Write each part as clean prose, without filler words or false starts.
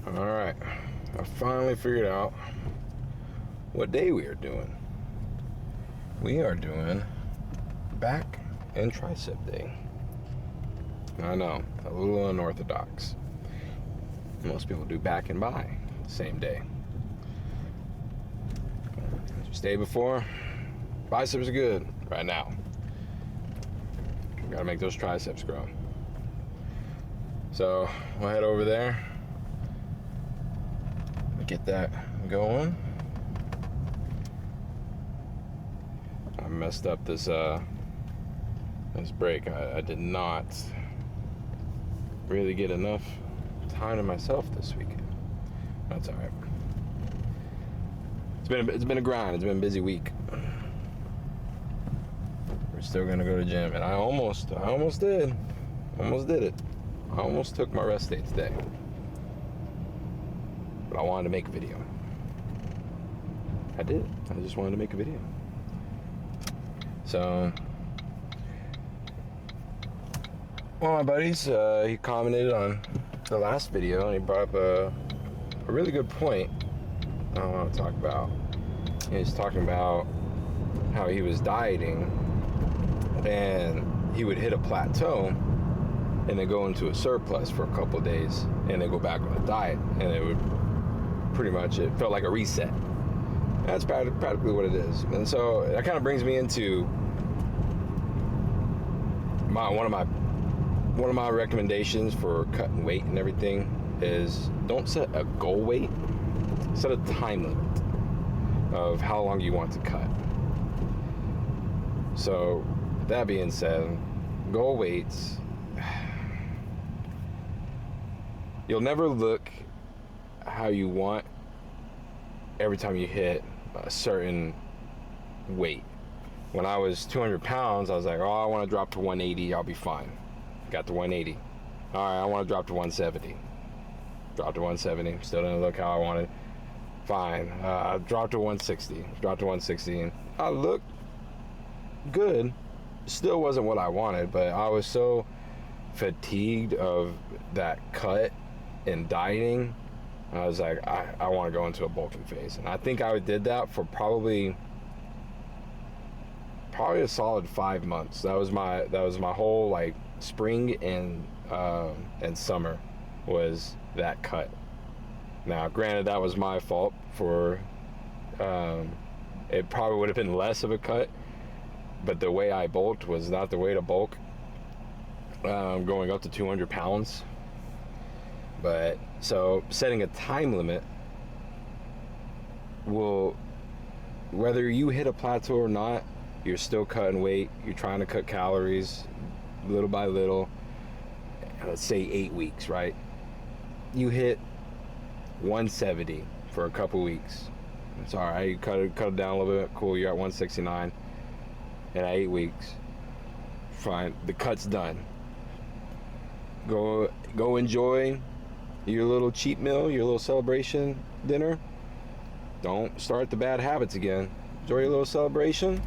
Alright, I finally figured out what day we are doing. We are doing back and tricep day. I know, a little unorthodox. Most people do back and bi, same day. Just day before, biceps are good right now. Gotta make those triceps grow. So, we'll head over there. Get that going. I messed up this break. I did not really get enough time to myself this weekend. That's all right. It's been a grind. It's been a busy week. We're still gonna go to the gym, and I almost did it. I almost took my rest day today. But I wanted to make a video. I did. I just wanted to make a video. So, one of my buddies, he commented on the last video, and he brought up a really good point I want to talk about. He was talking about how he was dieting, and he would hit a plateau, and then go into a surplus for a couple of days, and then go back on a diet, and it would pretty much, it felt like a reset. That's practically what it is. And so that kind of brings me into one of my recommendations for cutting weight and everything is don't set a goal weight, set a time limit of how long you want to cut. So that being said, goal weights, you'll never look how you want every time you hit a certain weight. When I was 200 pounds, I was like, oh, I want to drop to 180, I'll be fine. Got to 180. All right, I want to drop to 170. Dropped to 170, still didn't look how I wanted. Fine, I dropped to 160. Dropped to 160, and I looked good. Still wasn't what I wanted, but I was so fatigued of that cut and dieting. I was like, I want to go into a bulking phase. And I think I did that for probably a solid 5 months. That was my whole like spring and summer was that cut. Now, granted, that was my fault for it probably would have been less of a cut, but the way I bulked was not the way to bulk, going up to 200 pounds. But so setting a time limit will, whether you hit a plateau or not, you're still cutting weight, you're trying to cut calories little by little. Let's say 8 weeks, right? You hit 170 for a couple weeks. It's all right, you cut it down a little bit, cool, you're at 169. And at 8 weeks, fine, the cut's done. Go enjoy your little cheat meal, your little celebration dinner. Don't start the bad habits again. Enjoy your little celebration.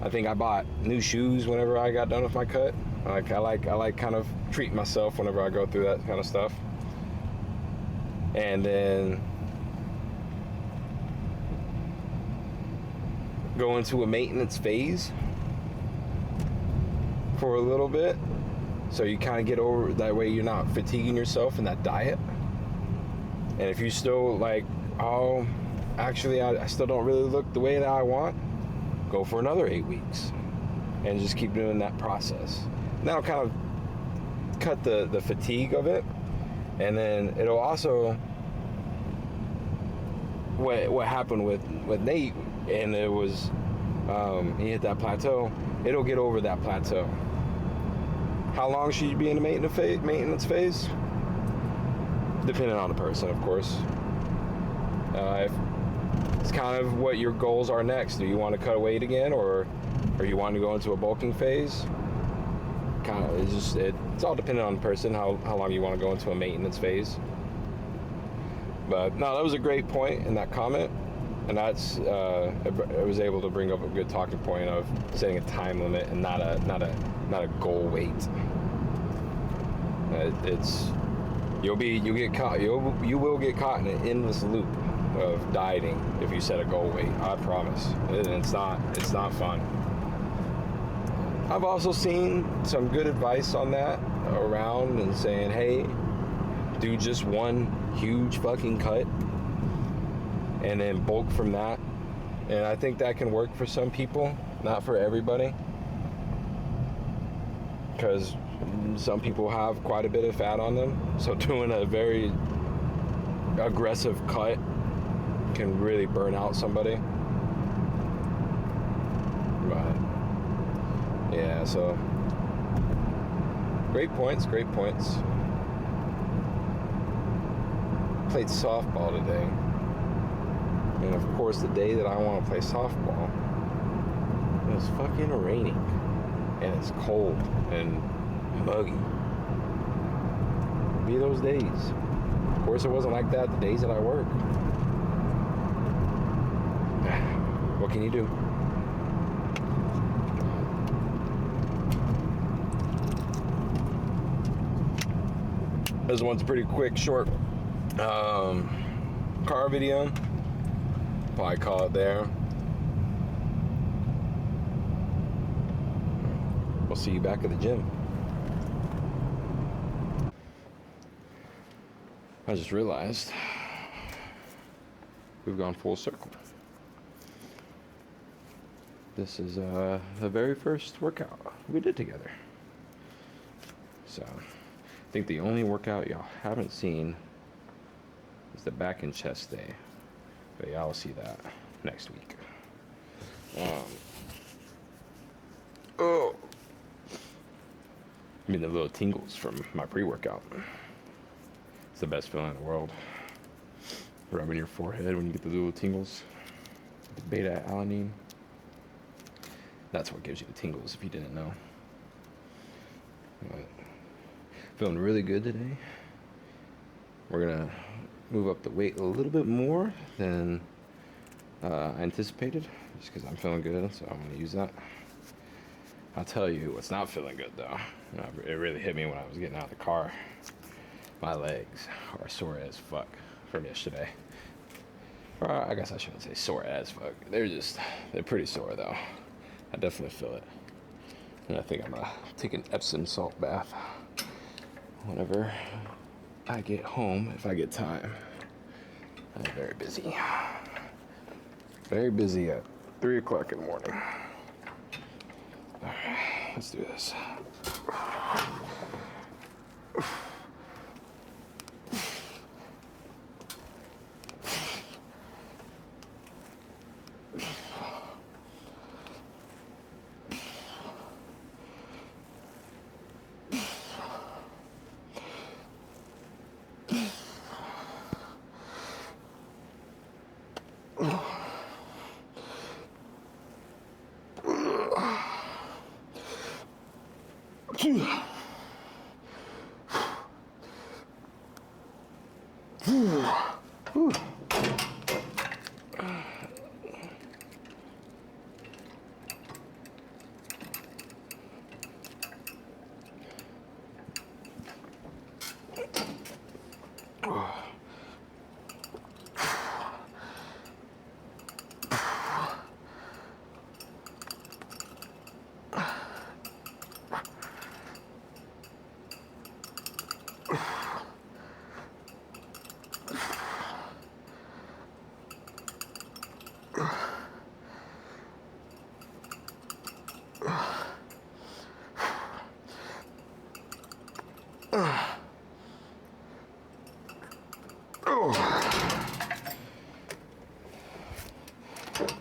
I think I bought new shoes whenever I got done with my cut. I like kind of treating myself whenever I go through that kind of stuff. And then go into a maintenance phase for a little bit. So you kind of get over, that way you're not fatiguing yourself in that diet. And if you still like, oh, actually I still don't really look the way that I want, go for another 8 weeks and just keep doing that process. That'll kind of cut the fatigue of it. And then it'll also, what happened with Nate, and it was, he hit that plateau, it'll get over that plateau. How long should you be in the maintenance phase? Depending on the person, of course. It's kind of what your goals are next. Do you want to cut weight again, or you want to go into a bulking phase? Kind of, it's all dependent on the person, how long you want to go into a maintenance phase. But no, that was a great point in that comment, and that's I was able to bring up a good talking point of setting a time limit and not a goal weight. It's You'll get caught. You will get caught in an endless loop of dieting if you set a goal weight. I promise. It's not fun. I've also seen some good advice on that around and saying, hey, do just one huge fucking cut and then bulk from that. And I think that can work for some people, not for everybody. Because some people have quite a bit of fat on them. So doing a very aggressive cut can really burn out somebody. But yeah, so great points. Played softball today. And of course, the day that I want to play softball, it was fucking raining. And it's cold and muggy. Be those days. Of course, it wasn't like that the days that I work. What can you do? This one's a pretty quick, short car video. Probably call it there. We'll see you back at the gym. I just realized we've gone full circle. This is the very first workout we did together. So I think the only workout y'all haven't seen is the back and chest day. But y'all will see that next week. I mean, the little tingles from my pre-workout. It's the best feeling in the world. Rubbing your forehead when you get the little tingles. The beta-alanine. That's what gives you the tingles if you didn't know. But feeling really good today. We're gonna move up the weight a little bit more than I anticipated, just because I'm feeling good, so I'm gonna use that. I'll tell you what's not feeling good though. It really hit me when I was getting out of the car. My legs are sore as fuck from yesterday. Or I guess I shouldn't say sore as fuck. They're pretty sore though. I definitely feel it. And I think I'm gonna take an Epsom salt bath whenever I get home, if I get time. I'm very busy. Very busy at 3 o'clock in the morning. All right, let's do this.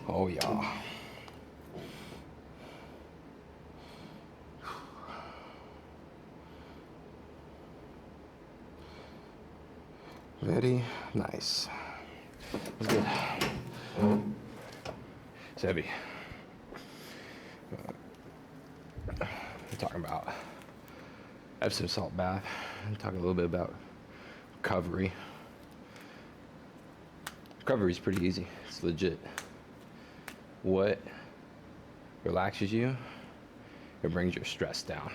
Oh yeah. Very nice. It's good. It's heavy. We're talking about Epsom salt bath. I'm talking a little bit about recovery. Recovery is pretty easy. It's legit. What relaxes you, it brings your stress down.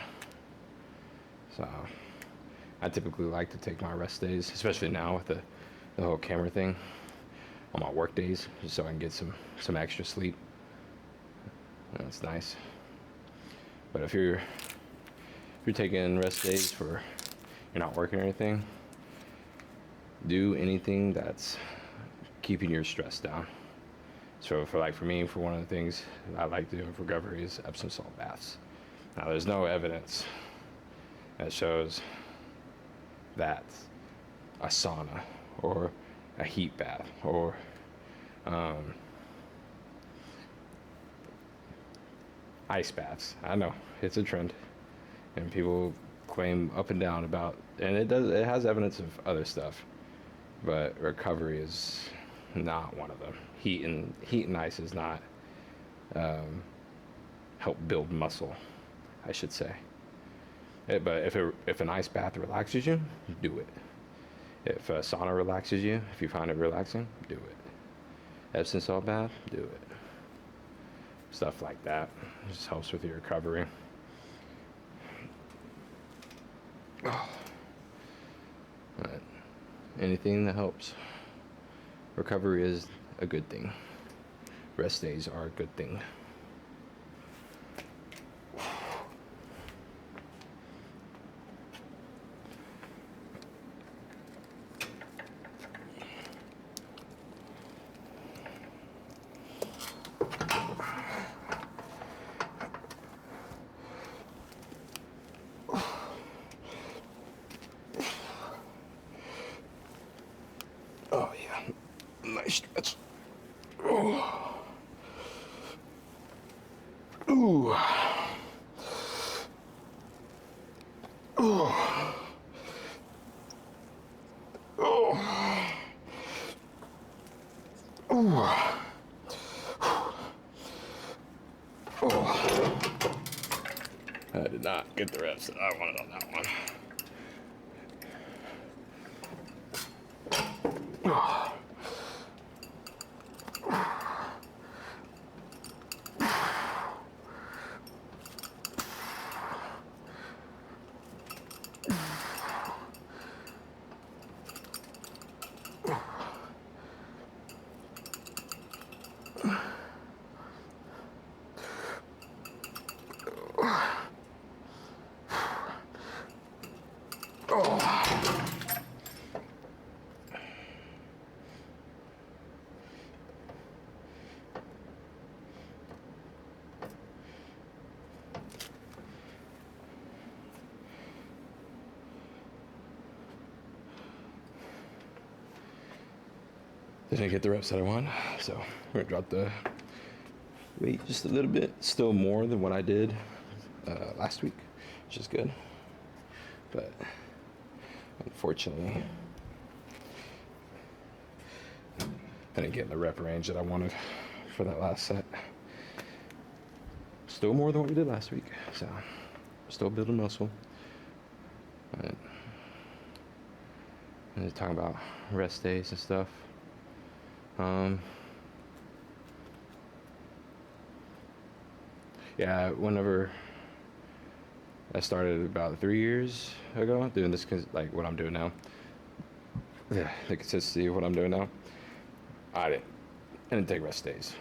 So I typically like to take my rest days, especially now with the whole camera thing, on my work days, just so I can get some extra sleep. That's nice. But if you're taking rest days for you're not working or anything, do anything that's keeping your stress down. So for me, for one of the things I like to do for recovery is Epsom salt baths. Now there's no evidence that shows that a sauna or a heat bath or um, ice baths. I know it's a trend, and people claim up and down about, and it has evidence of other stuff, but recovery is not one of them. Heat and ice is not help build muscle, I should say. But if an ice bath relaxes you, do it. If a sauna relaxes you, if you find it relaxing, do it. Epsom salt bath, do it. Stuff like that just helps with your recovery. Oh. But anything that helps. Recovery is a good thing. Rest days are a good thing. Oh yeah, nice stretch. Oh. Ooh. Oh. Oh. Oh. Oh. I did not get the reps that I wanted on that one. Oh. Didn't get the reps that I want, so we're gonna drop the weight just a little bit. Still more than what I did last week, which is good. But unfortunately, I didn't get in the rep range that I wanted for that last set. Still more than what we did last week, so still building muscle. But, and talking about rest days and stuff. Yeah, whenever I started about 3 years ago doing this, like what I'm doing now, the consistency of what I'm doing now, I didn't take rest days.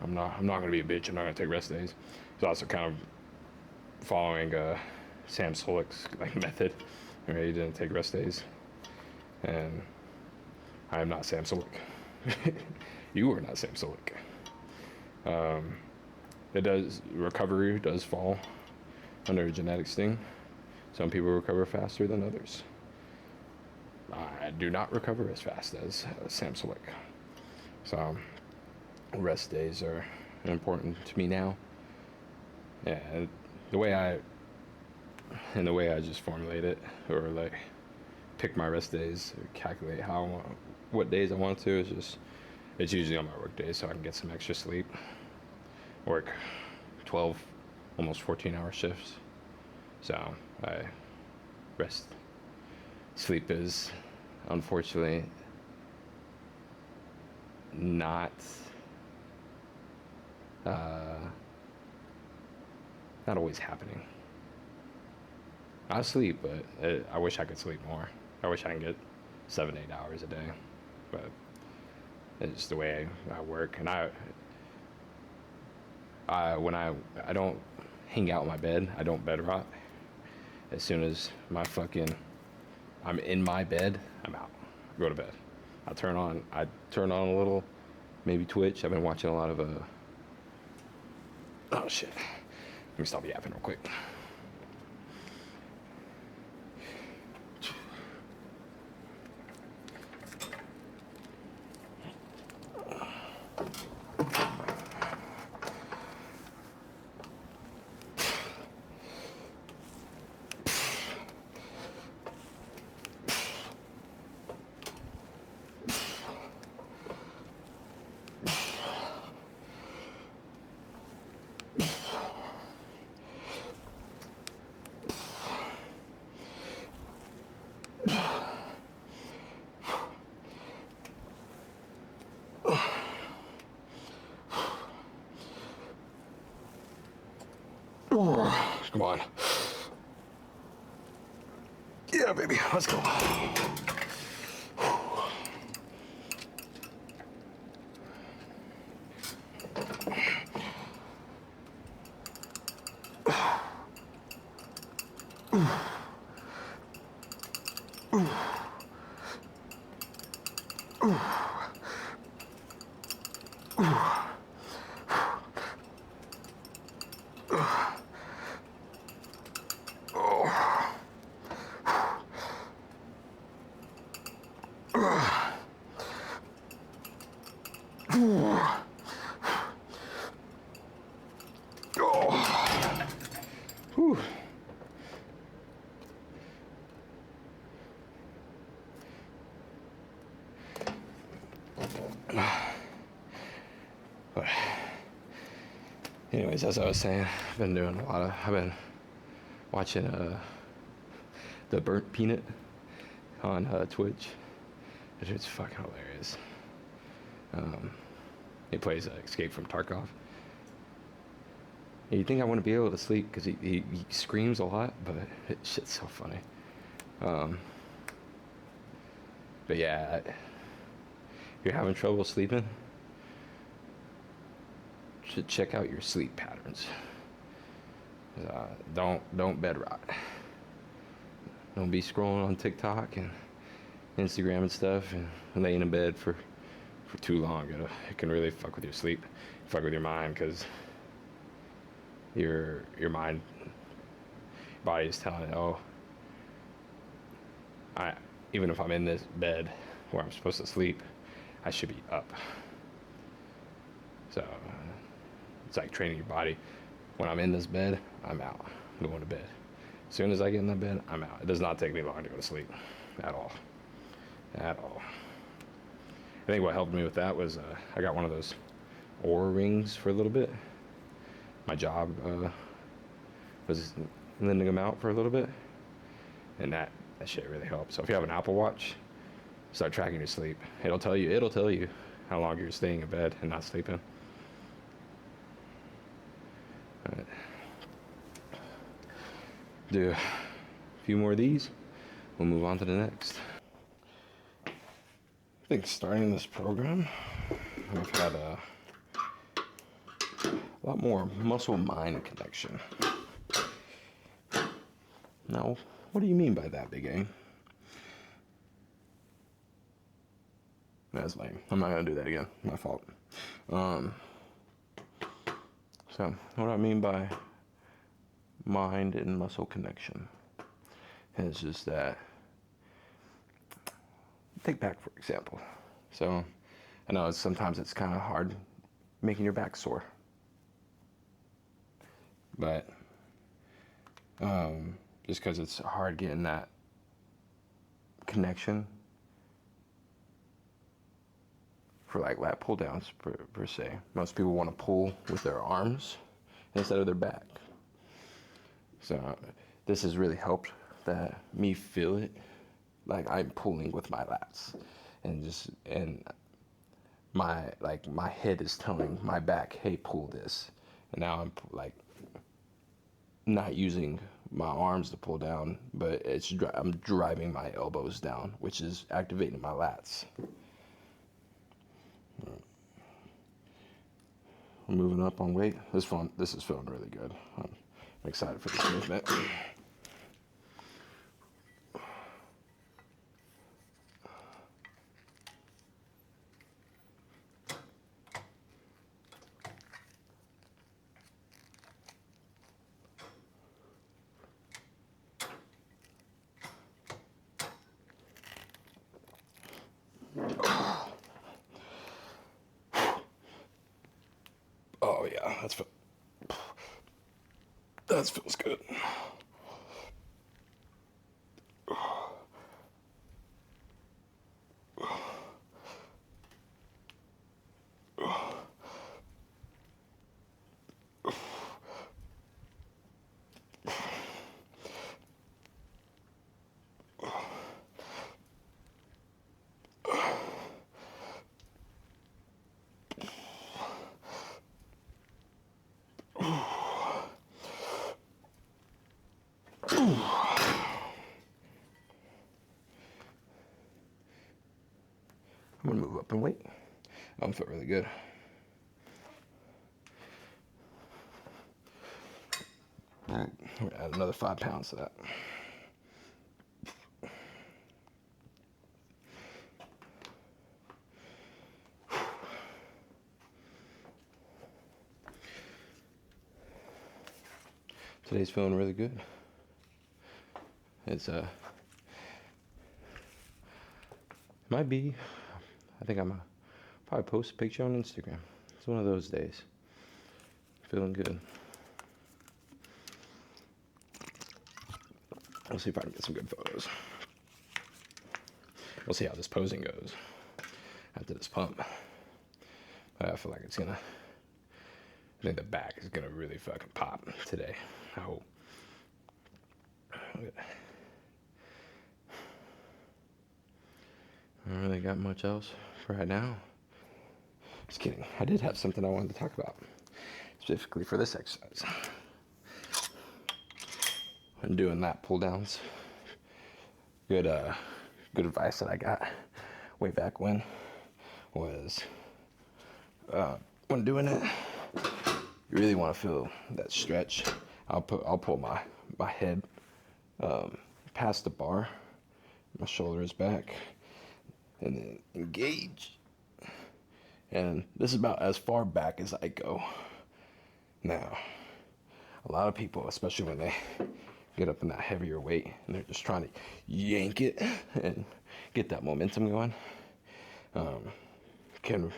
I'm not gonna be a bitch. I'm not gonna take rest days. It's also kind of following Sam Solik's like method, where he didn't take rest days, and I am not Sam Solik. You are not Sam Solik. Recovery does fall under a genetics thing. Some people recover faster than others. I do not recover as fast as Sam Solik. So rest days are important to me now. Yeah, the way I just formulate it, or like pick my rest days, or calculate what days I want to, is just, it's usually on my work days so I can get some extra sleep. Work 12, almost 14-hour shifts. So I rest. Sleep is unfortunately not always happening. I sleep, but I wish I could sleep more. I wish I can get 7, 8 hours a day, but it's just the way I work. And when I don't hang out in my bed, I don't bed rot. As soon as I'm in my bed, I'm out. Go to bed. I turn on a little, maybe Twitch. I've been watching a lot of oh shit. Let me stop yapping real quick. Come on. Yeah, baby, let's go. Whew. But anyways, as I was saying, I've been watching the Burnt Peanut on Twitch. It's fucking hilarious. He plays Escape from Tarkov. And you think I want to be able to sleep because he screams a lot, but shit's so funny. But yeah, if you're having trouble sleeping, you should check out your sleep patterns. Don't bed rot. Don't be scrolling on TikTok and Instagram and stuff and laying in bed for too long. It can really fuck with your sleep, fuck with your mind, because your body is telling it, oh, even if I'm in this bed where I'm supposed to sleep, I should be up. So it's like training your body. When I'm in this bed, I'm out. I'm going to bed. As soon as I get in that bed, I'm out. It does not take me long to go to sleep at all. At all. I think what helped me with that was I got one of those Oura rings for a little bit. My job was lending them out for a little bit, and that shit really helps. So if you have an Apple Watch, start tracking your sleep. It'll tell you how long you're staying in bed and not sleeping. All right. Do a few more of these. We'll move on to the next. I think starting this program, we've had a lot more muscle-mind connection. Now, what do you mean by that, Big A? That's lame. I'm not gonna do that again. My fault. So, what I mean by mind and muscle connection is just that. Take back, for example. So, I know sometimes it's kind of hard making your back sore. But just because it's hard getting that connection for like lat pull downs per se. Most people want to pull with their arms instead of their back. So this has really helped that me feel it like I'm pulling with my lats, and my head is telling my back, hey, pull this. And now I'm like not using my arms to pull down, but I'm driving my elbows down, which is activating my lats. I'm moving up on weight. This is feeling really good. I'm excited for this movement. Oh yeah, that feels good. I'm gonna move up and weight. I'm feeling really good. All right, I'm gonna add another 5 pounds to that. Today's feeling really good. It's might be. I think I'm probably post a picture on Instagram. It's one of those days. Feeling good. We'll see if I can get some good photos. We'll see how this posing goes after this pump. But I feel like I think the back is gonna really fucking pop today. I hope. I don't really got much else for right now. Just kidding. I did have something I wanted to talk about, specifically for this exercise. I'm doing lat pull downs. Good advice that I got way back when was when doing it, you really want to feel that stretch. I'll pull my head past the bar, my shoulders back, and then engage. And this is about as far back as I go. Now, a lot of people, especially when they get up in that heavier weight and they're just trying to yank it and get that momentum going, can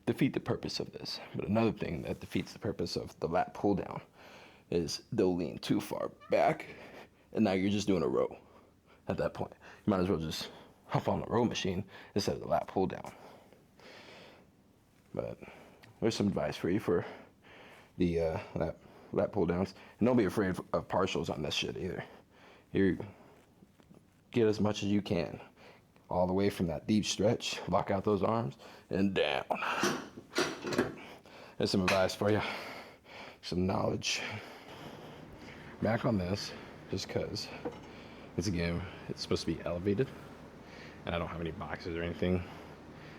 defeat the purpose of this. But another thing that defeats the purpose of the lat pull down is they'll lean too far back, and now you're just doing a row. At that point, you might as well just hop on the row machine instead of the lat pull down. But there's some advice for you for the lat pull downs, and don't be afraid of partials on this shit either. You get as much as you can, all the way from that deep stretch, lock out those arms, and down. There's some advice for you, some knowledge. Back on this, just because it's supposed to be elevated, and I don't have any boxes or anything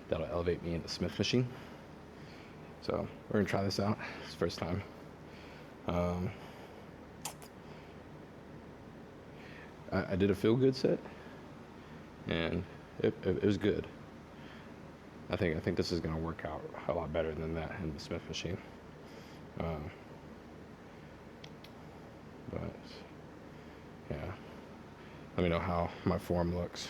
that'll elevate me in the Smith machine. So we're gonna try this out. It's the first time. I did a feel good set, and it was good. I think this is gonna work out a lot better than that in the Smith machine. But yeah, let me know how my form looks.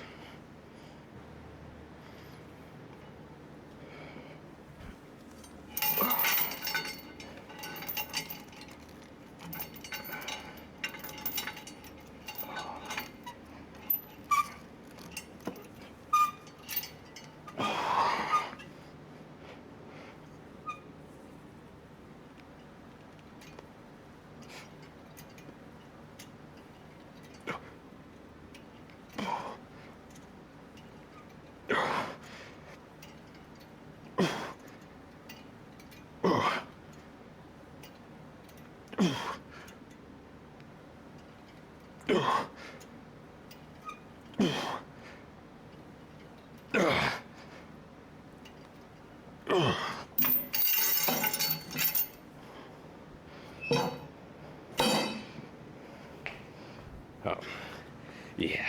Yeah,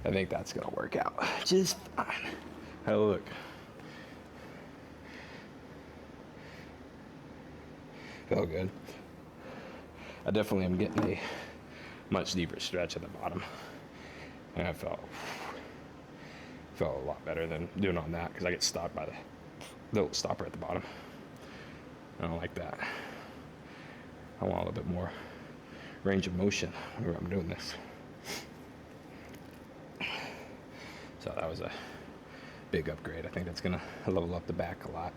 I think that's gonna work out just fine. Hey, look. Felt good. I definitely am getting a much deeper stretch at the bottom, and I felt a lot better than doing on that because I get stopped by the little stopper at the bottom. I don't like that. I want a little bit more range of motion whenever I'm doing this. So that was a big upgrade. I think that's gonna level up the back a lot.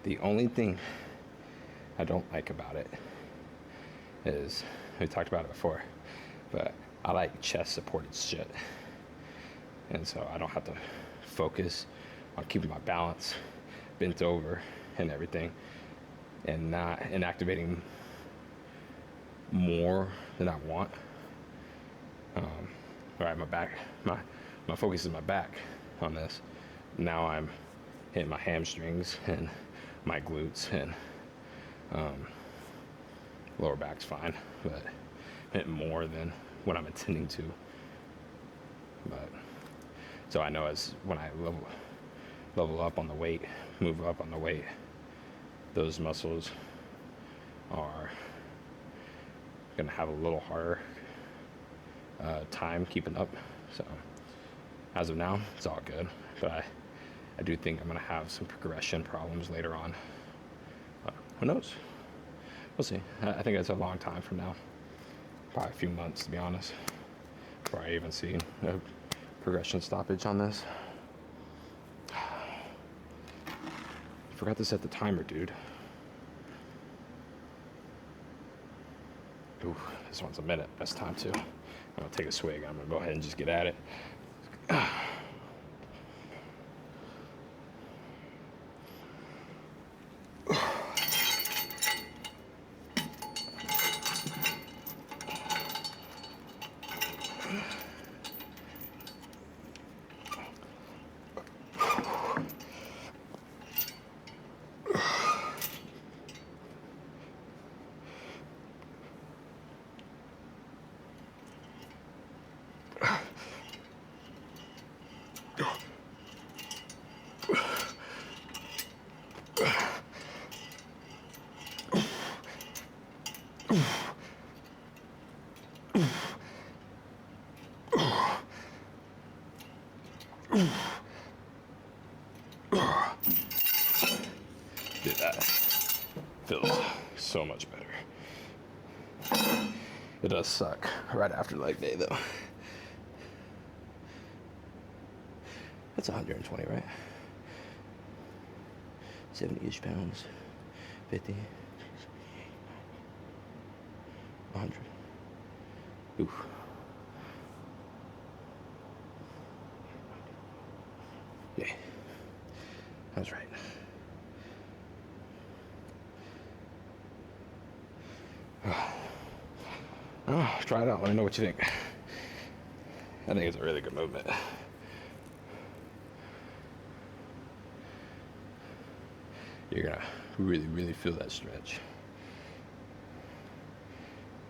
The only thing I don't like about it is, we talked about it before, but I like chest supported shit. And so I don't have to focus on keeping my balance bent over and everything, and activating more than I want. All right, my back, my focus is my back on this. Now I'm hitting my hamstrings and my glutes, and lower back's fine, but hitting more than what I'm intending to. But so I know as when I level up on the weight, move up on the weight, those muscles are gonna have a little harder time keeping up. So as of now, it's all good, but I do think I'm gonna have some progression problems later on. Who knows? We'll see. I think it's a long time from now, probably a few months to be honest, before I even see a progression stoppage on this. Forgot to set the timer, dude. Ooh, this one's a minute. Best time too. I'm gonna take a swig. I'm gonna go ahead and just get at it. Dude, that feels so much better. It does suck right after leg day though. That's 120, right? 70-ish pounds. 50. 100. Oof. Yeah. That's right. Oh, try it out. Let me know what you think. I think it's a really good movement. You're gonna really, really feel that stretch.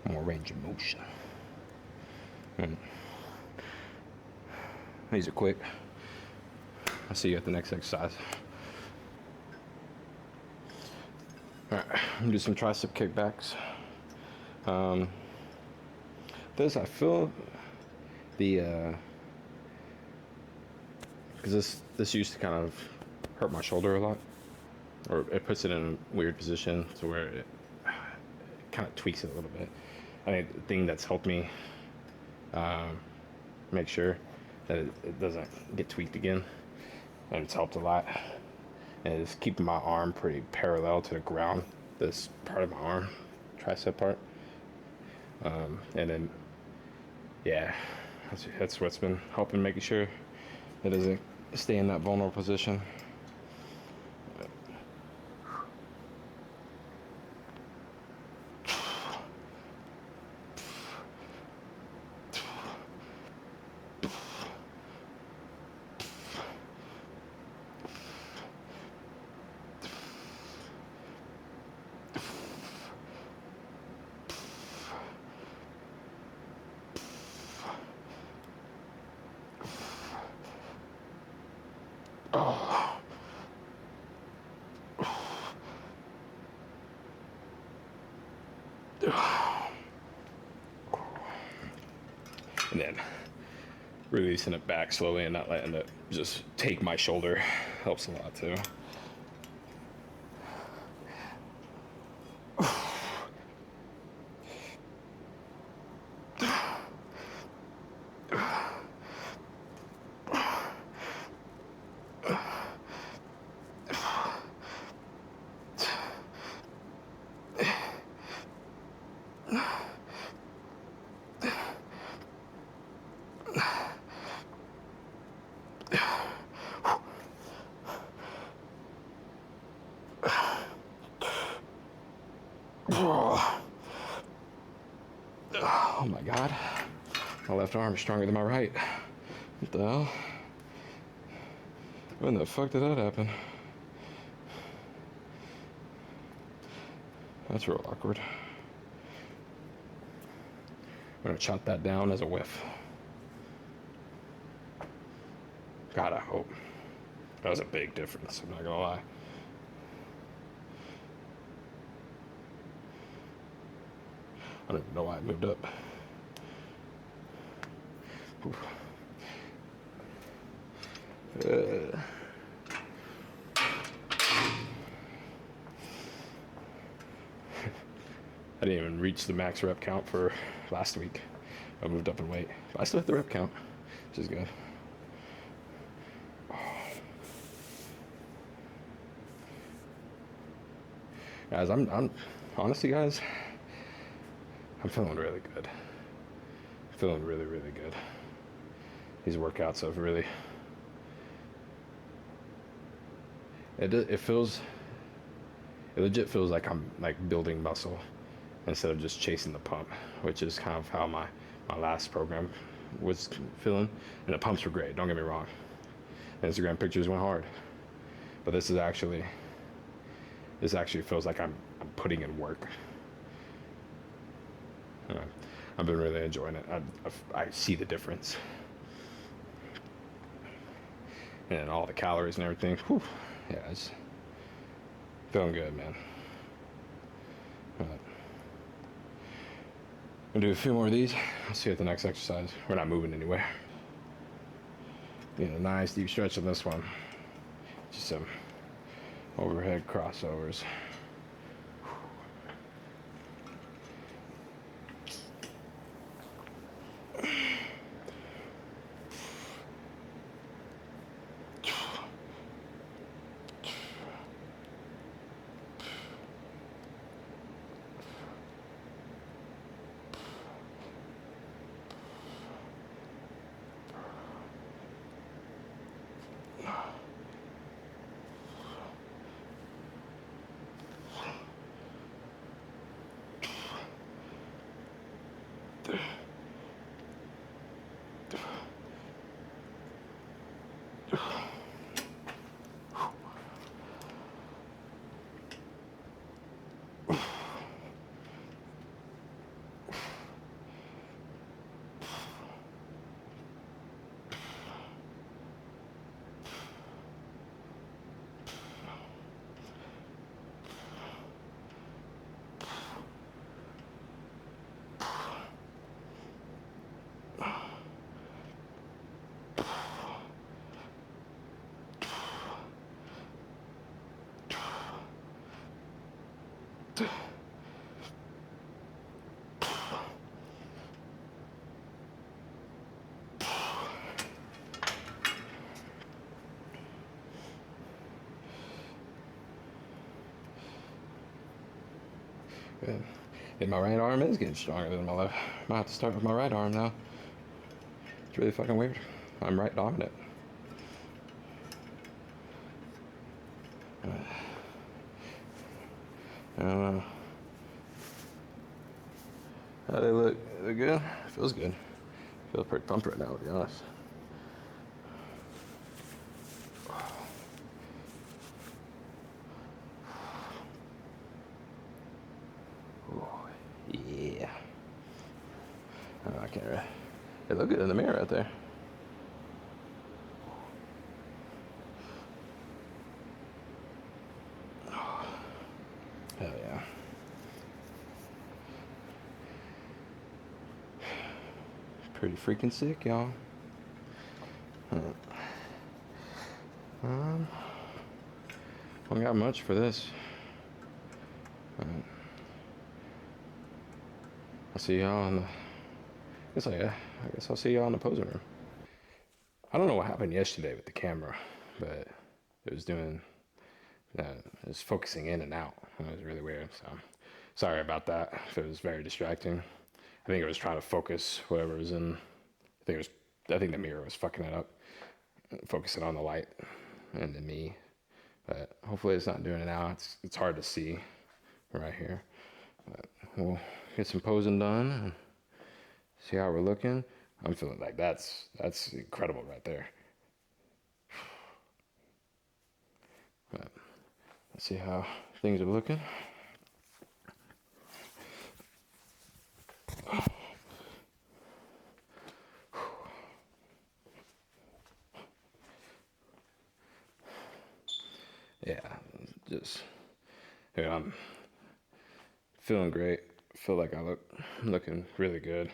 More range of motion. These are quick. I'll see you at the next exercise. Alright, I'm gonna do some tricep kickbacks. This, I feel the, because this used to kind of hurt my shoulder a lot, or it puts it in a weird position to where it kind of tweaks it a little bit. I think the thing that's helped me make sure that it doesn't get tweaked again, and it's helped a lot, is keeping my arm pretty parallel to the ground, this part of my arm, tricep part. And then, yeah, that's what's been helping, making sure it doesn't stay in that vulnerable position. Oh. And then releasing it back slowly and not letting it just take my shoulder helps a lot too. Oh my god. My left arm is stronger than my right. What the hell? When the fuck did that happen? That's real awkward. I'm gonna chop that down as a whiff. God, I hope. That was a big difference, I'm not gonna lie. I don't even know why it moved up. I didn't even reach the max rep count for last week. I moved up in weight. But I still hit the rep count, which is good. Guys, I'm honestly, guys, I'm feeling really good. I'm feeling really, really good. These workouts have really, it legit feels like I'm like building muscle instead of just chasing the pump, which is kind of how my last program was feeling. And the pumps were great, don't get me wrong. Instagram pictures went hard, but this actually feels like I'm putting in work. I've been really enjoying it. I see the difference, and all the calories and everything. Whew. Yeah, it's feeling good, man. I'm gonna do a few more of these. I'll see you at the next exercise. We're not moving anywhere. A nice deep stretch on this one. Just some overhead crossovers. Good. And my right arm is getting stronger than my left. Might have to start with my right arm now. It's really fucking weird. I'm right dominant. I don't know. How they look? Is it good? Feels good. Feels pretty pumped right now, to be honest. Oh, yeah. I can't really. They look good in the mirror right there. pretty freaking sick, y'all. Um, don't got much for this. I'll see y'all in the. I guess I'll see y'all in the posing room. I don't know what happened yesterday with the camera, but it was doing. It was focusing in and out. It was really weird. So, sorry about that. If it was very distracting. I think it was trying to focus whatever was in. I think the mirror was fucking it up, focusing on the light and the me. But hopefully it's not doing it now. It's hard to see right here. But we'll get some posing done and see how we're looking. I'm feeling like that's incredible right there. But let's see how things are looking. Yeah, I'm feeling great. Feel like I'm looking really good.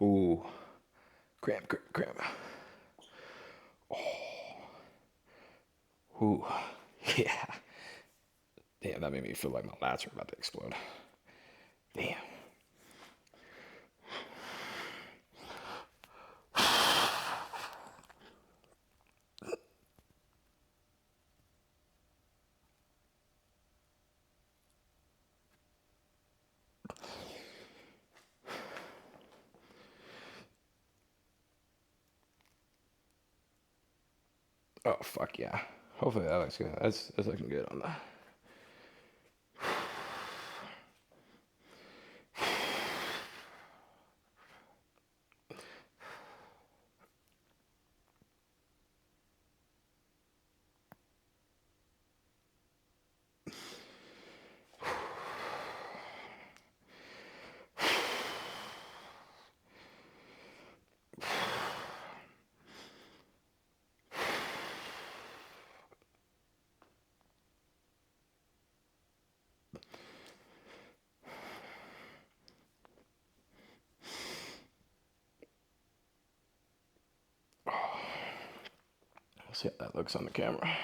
Ooh, cramp. Ooh, yeah. Damn, that made me feel like my lats are about to explode. Damn. Oh fuck yeah. Hopefully that looks good. That's looking good on the. See how that looks on the camera.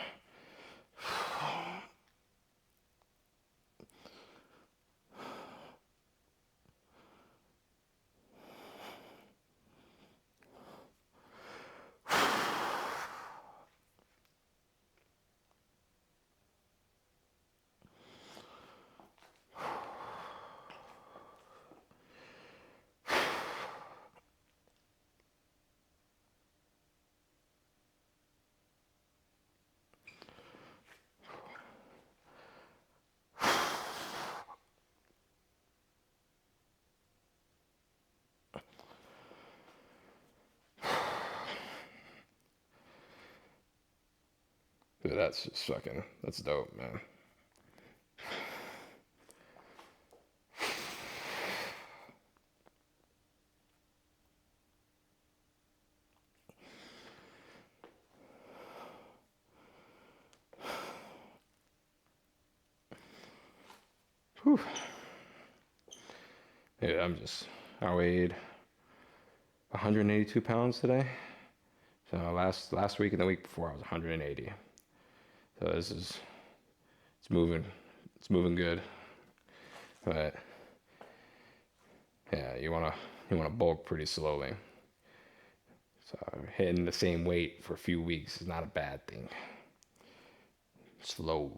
Dude, that's just fucking. That's dope, man. Whew. Yeah, I weighed 182 pounds today. So last week and the week before I was 180. So it's moving. It's moving good. But yeah, you wanna bulk pretty slowly. So hitting the same weight for a few weeks is not a bad thing. Slow.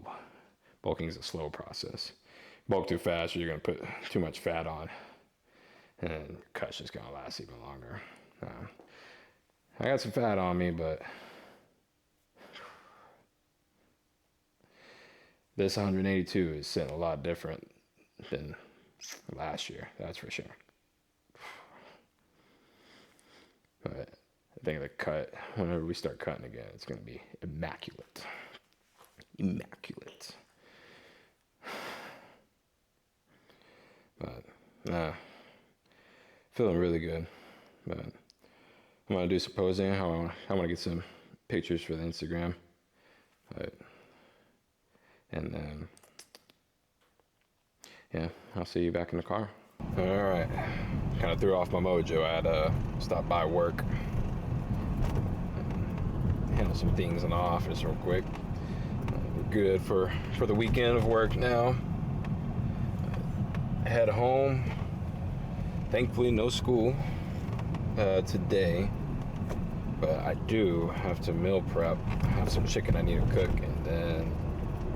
Bulking is a slow process. Bulk too fast, you're gonna put too much fat on, and cut's just gonna last even longer. I got some fat on me, but this 182 is sitting a lot different than last year. That's for sure. But I think the cut, whenever we start cutting again, it's going to be immaculate. Immaculate. But, feeling really good. But I'm going to do some posing. I want to get some pictures for the Instagram. But, and then, yeah, I'll see you back in the car. All right. Kind of threw off my mojo. I had to stop by work. Handle some things in the office real quick. We're good for the weekend of work now. Head home. Thankfully, no school today, but I do have to meal prep. I have some chicken I need to cook, and then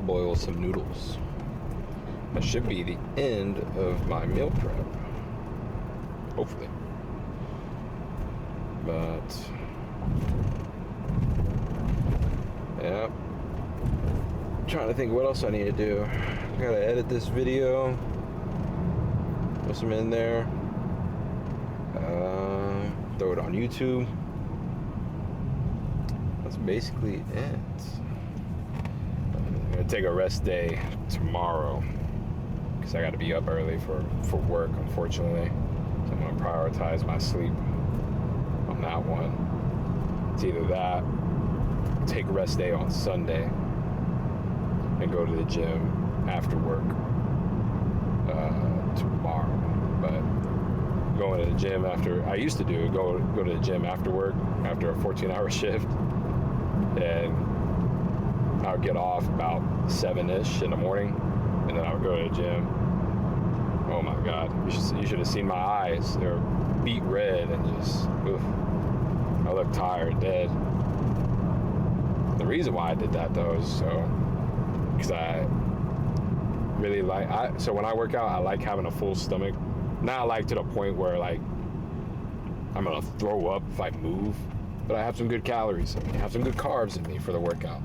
boil some noodles. That should be the end of my meal prep, hopefully. But yeah, I'm trying to think what else I need to do. Gotta edit this video. Put some in there. Throw it on YouTube. That's basically it. I'm gonna take a rest day tomorrow because I got to be up early for work, unfortunately. So I'm gonna prioritize my sleep on that one. It's either that, take a rest day on Sunday, and go to the gym after work tomorrow. But going to the gym after, I used to do go to the gym after work, after a 14-hour shift, and I would get off about 7-ish in the morning, and then I would go to the gym. Oh my God, you should have seen my eyes. They were beet red and just, oof. I looked tired, dead. The reason why I did that though is because I really so when I work out, I like having a full stomach. Not like to the point where like I'm gonna throw up if I move, but I have some good calories in me, have some good carbs in me for the workout.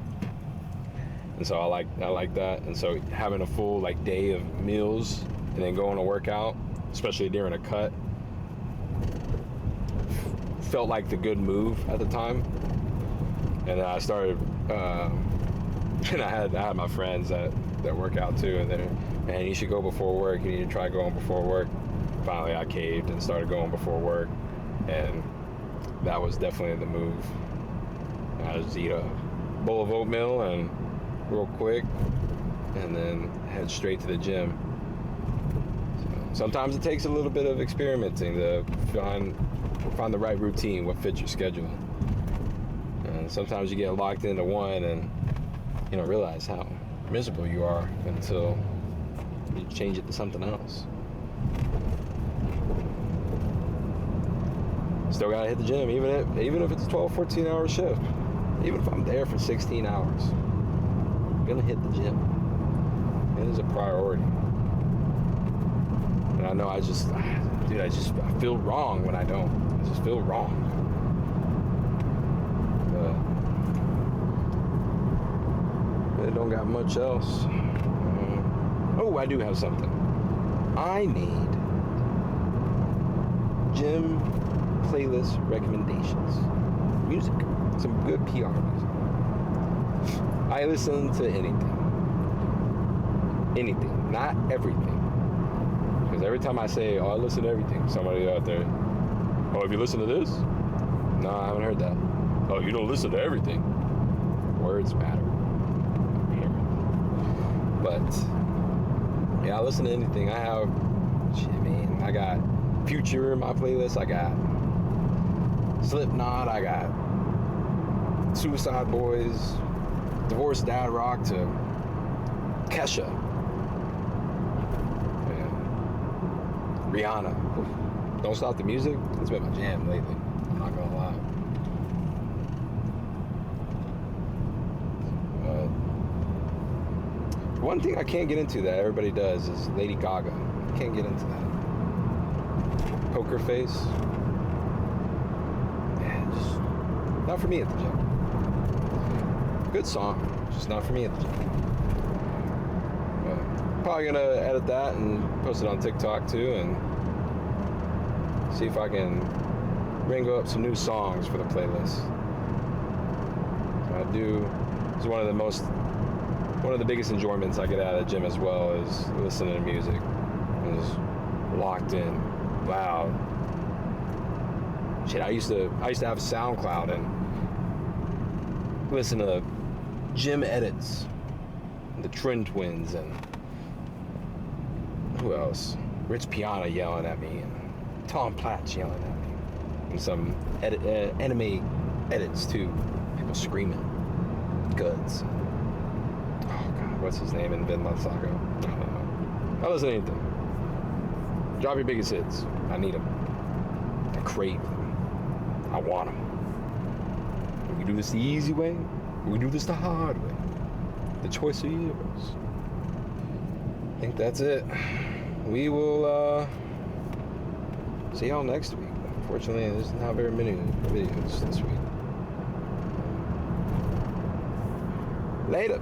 And so I like that. And so having a full like day of meals and then going to work out, especially during a cut, felt like the good move at the time. And then I started, and I had my friends that work out too, and they're, man, you should go before work. You need to try going before work. Finally, I caved and started going before work, and that was definitely the move. I just eat a bowl of oatmeal and real quick, and then head straight to the gym. So sometimes it takes a little bit of experimenting to find the right routine, what fits your schedule. And sometimes you get locked into one and you don't realize how miserable you are until you change it to something else. Still gotta hit the gym, even if it's a 12, 14-hour shift. Even if I'm there for 16 hours, I'm gonna hit the gym. It is a priority. And I know I feel wrong when I don't. I just feel wrong. But I don't got much else. I do have something. I need gym playlist recommendations. Music. Some good PR music. I listen to anything. Anything. Not everything. Because every time I say, I listen to everything, somebody out there, have you listened to this? No, I haven't heard that. Oh, you don't listen to everything. Words matter. But, yeah, I listen to anything. I got Future in my playlist. I got Slipknot. I got Suicide Boys, Divorced Dad Rock to Kesha. Yeah. Rihanna. Don't Stop the Music. It's been my jam lately. I'm not gonna lie. One thing I can't get into that everybody does is Lady Gaga. I can't get into that. Poker Face. Man, just not for me at the gym. Good song, just not for me at the gym. But probably gonna edit that and post it on TikTok too, and see if I can wrangle up some new songs for the playlist. It's one of the biggest enjoyments I get out of the gym as well is listening to music. And just locked in, loud. Shit, I used to have SoundCloud and listen to gym edits, the Trend Twins, and who else? Rich Piana yelling at me, and Tom Platz yelling at me, and some anime edits too. People screaming, guts. Oh God, what's his name in Vinland Saga? I don't know. I listen to anything. Drop your biggest hits. I need them. I crave them. I want them. We do this the easy way. We do this the hard way. The choice is yours. I think that's it. We will see y'all next week. Unfortunately, there's not very many videos this week. Later.